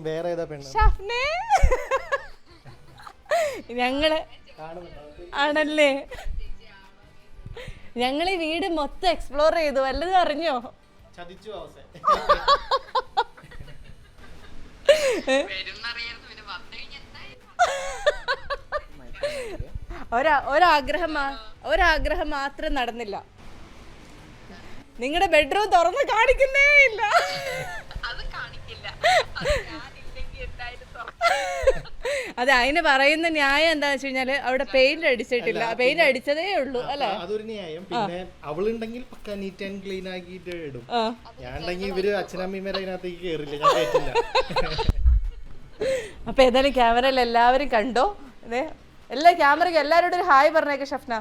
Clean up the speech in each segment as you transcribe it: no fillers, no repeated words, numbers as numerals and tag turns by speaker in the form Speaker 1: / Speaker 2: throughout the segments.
Speaker 1: വേറെ ഏതാ പെണ്ണ്?
Speaker 2: ഷഫ്നെ ഞങ്ങള് ആണല്ലേ, ഞങ്ങൾ ഈ വീട് മൊത്തം എക്സ്പ്ലോർ ചെയ്തു. വല്ലതും അറിഞ്ഞോ? ഒരാഗ്രഹം മാത്രം നടന്നില്ല. നിങ്ങളുടെ ബെഡ്റൂം തുറന്ന് കാണിക്കുന്നേ ഇല്ല. അതെ, അതിന് പറയുന്ന ന്യായം എന്താന്ന് വെച്ച് കഴിഞ്ഞാല് അവിടെ പെയിന്റ് അടിച്ചിട്ടില്ല. പെയിന്റ് അടിച്ചതേ ഉള്ളൂ അല്ലെ?
Speaker 1: അതൊരു ന്യായം. പിന്നെ അവളുണ്ടെങ്കിൽ പക്ക നീറ്റ് ആൻഡ് ക്ലീൻ ആക്കിയിട്ട് ഇടും. ഞാനുണ്ടെങ്കിൽ ഇവര് അച്ഛനമ്മമാരെ അതിനകത്തേക്ക് കേറില്ല, ഞാൻ കേട്ടില്ല.
Speaker 2: അപ്പൊ ഏതായാലും ക്യാമറയിൽ എല്ലാവരും കണ്ടോ? അതെ, എല്ലാ ക്യാമറയ്ക്ക് എല്ലാവരോടും ഒരു ഹായ് പറഞ്ഞേക്ക് ഷഫ്ന.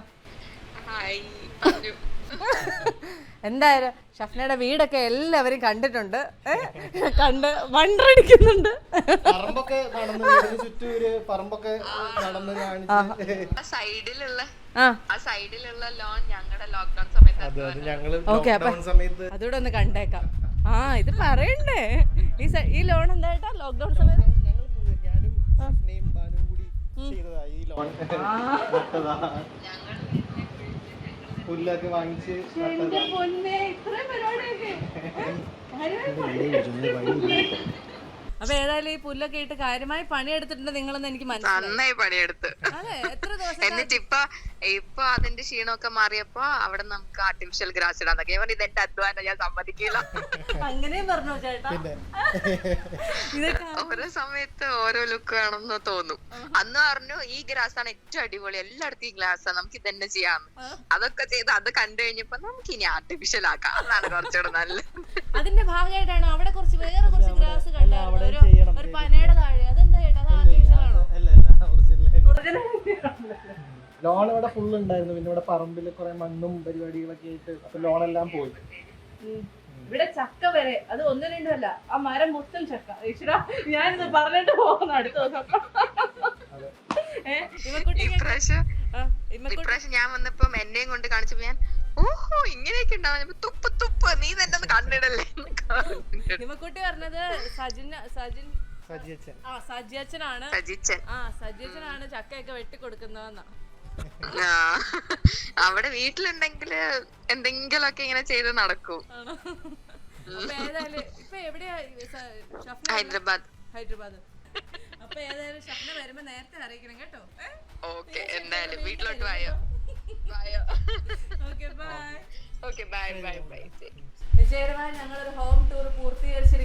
Speaker 2: എന്തായാലും ഷഫ്നയുടെ വീടൊക്കെ എല്ലാവരും കണ്ടിട്ടുണ്ട്, കണ്ട് വണ്ടടിക്കുന്നുണ്ട്.
Speaker 1: പറമ്പൊക്കെ നടന്ന് ചുറ്റും ഒരു പറമ്പൊക്കെ നടന്ന്
Speaker 3: സൈഡിലുള്ള ലോൺ ഞങ്ങളുടെ ലോക്ക്ഡൌൺ സമയത്ത്
Speaker 2: അതോടെ ഒന്ന് കണ്ടേക്കാം. ഇത് പറയണ്ടേ, ഈ ലോൺ എന്തായിട്ടാ ലോക്ക്ഡൌൺ സമയത്ത്
Speaker 1: പുല്ലൊക്കെ വാങ്ങിച്ച്.
Speaker 2: അപ്പൊ ഏതായാലും ഈ പുല്ലൊക്കെ ഇട്ട് കാര്യമായി പണിയെടുത്തിട്ടുണ്ട് നിങ്ങളെന്ന് എനിക്ക് മനസ്സിലായി.
Speaker 3: നന്നായി പണിയെടുത്ത്. എന്നിട്ട് ഇപ്പൊ അതിന്റെ ക്ഷീണമൊക്കെ മാറിയപ്പോ അവിടെ നമുക്ക് ആർട്ടിഫിഷ്യൽ ഗ്രാസ് ഇടാൻ നോക്കി. ഇതെന്റെ അധ്വാനം, ഞാൻ സമ്മതിക്കില്ല.
Speaker 2: അങ്ങനെയും പറഞ്ഞോ ചേട്ടാ?
Speaker 3: ഓരോ സമയത്ത് ഓരോ ലുക്ക് വേണമെന്ന് തോന്നും. അന്ന് പറഞ്ഞു ഈ ഗ്രാസ് ആണ് ഏറ്റവും അടിപൊളി, എല്ലായിടത്തും ഈ ഗ്ലാസ് ആണ്, നമുക്ക് ഇതന്നെ ചെയ്യാം. അതൊക്കെ ചെയ്ത് അത് കണ്ടു കഴിഞ്ഞപ്പോ നമുക്ക് ഇനി ആർട്ടിഫിഷ്യൽ ആക്കാം, അതാണ് കുറച്ചുകൂടെ നല്ലത്.
Speaker 2: അതിന്റെ ഭാഗമായിട്ടാണോ അവിടെ വേറെ കുറച്ച് ഗ്രാസ് കണ്ടായിരുന്നു, ഒരു പനയുടെ താഴെ? അതെന്താ ചേട്ടാ, അത് ആർട്ടിഫിഷ്യൽ ആണോ?
Speaker 1: ലോൺ ഇവിടെ ഫുള്ള് ഉണ്ടായിരുന്നു. പിന്നെ ഇവിടെ പറമ്പിൽ കുറെ മണ്ണും പരിപാടികളൊക്കെ ആയിട്ട് അപ്പൊ ലോണെല്ലാം പോയി.
Speaker 2: ഇവിടെ ചക്ക വരെ, അത് 1-2 അല്ല, ആ മരം മൊത്തം ചക്ക. ഈശ്വരാ, ഞാനിത് പറഞ്ഞിട്ട് പോകുന്നു അടുത്ത ദിവസം.
Speaker 3: ഇപ്രാവശ്യം ഞാൻ വന്നപ്പോ എന്നെയും കൊണ്ട് കാണിച്ചപ്പോ ഞാൻ ഓഹോ ഇങ്ങനെയൊക്കെ ഉണ്ടാവും, തുപ്പ് നീ തന്നെ ഒന്ന് കണ്ടിടല്ലേ.
Speaker 2: ഹിമക്കുട്ടി പറഞ്ഞത് സജിയച്ചനാണ് ചക്കയൊക്കെ വെട്ടിക്കൊടുക്കുന്നതെന്നാ.
Speaker 3: അവിടെ വീട്ടിലുണ്ടെങ്കില് എന്തെങ്കിലുമൊക്കെ ഇങ്ങനെ ചെയ്ത് നടക്കും.
Speaker 2: ഇപ്പൊ എവിടെയാ?
Speaker 3: ഹൈദരാബാദ്.
Speaker 2: അപ്പൊ ഏതായാലും ഷഫ്ന വരുമ്പോ നേരത്തെ അറിയിക്കണം കേട്ടോ.
Speaker 3: ഓക്കെ, എന്തായാലും വീട്ടിലോട്ട് വായോ.
Speaker 2: Okay, bye.
Speaker 3: Okay, bye bye bye.
Speaker 2: വിജയകരമായി ഞങ്ങളൊരു ഹോം ടൂർ പൂർത്തീകരിച്ചിരിക്കുന്നു.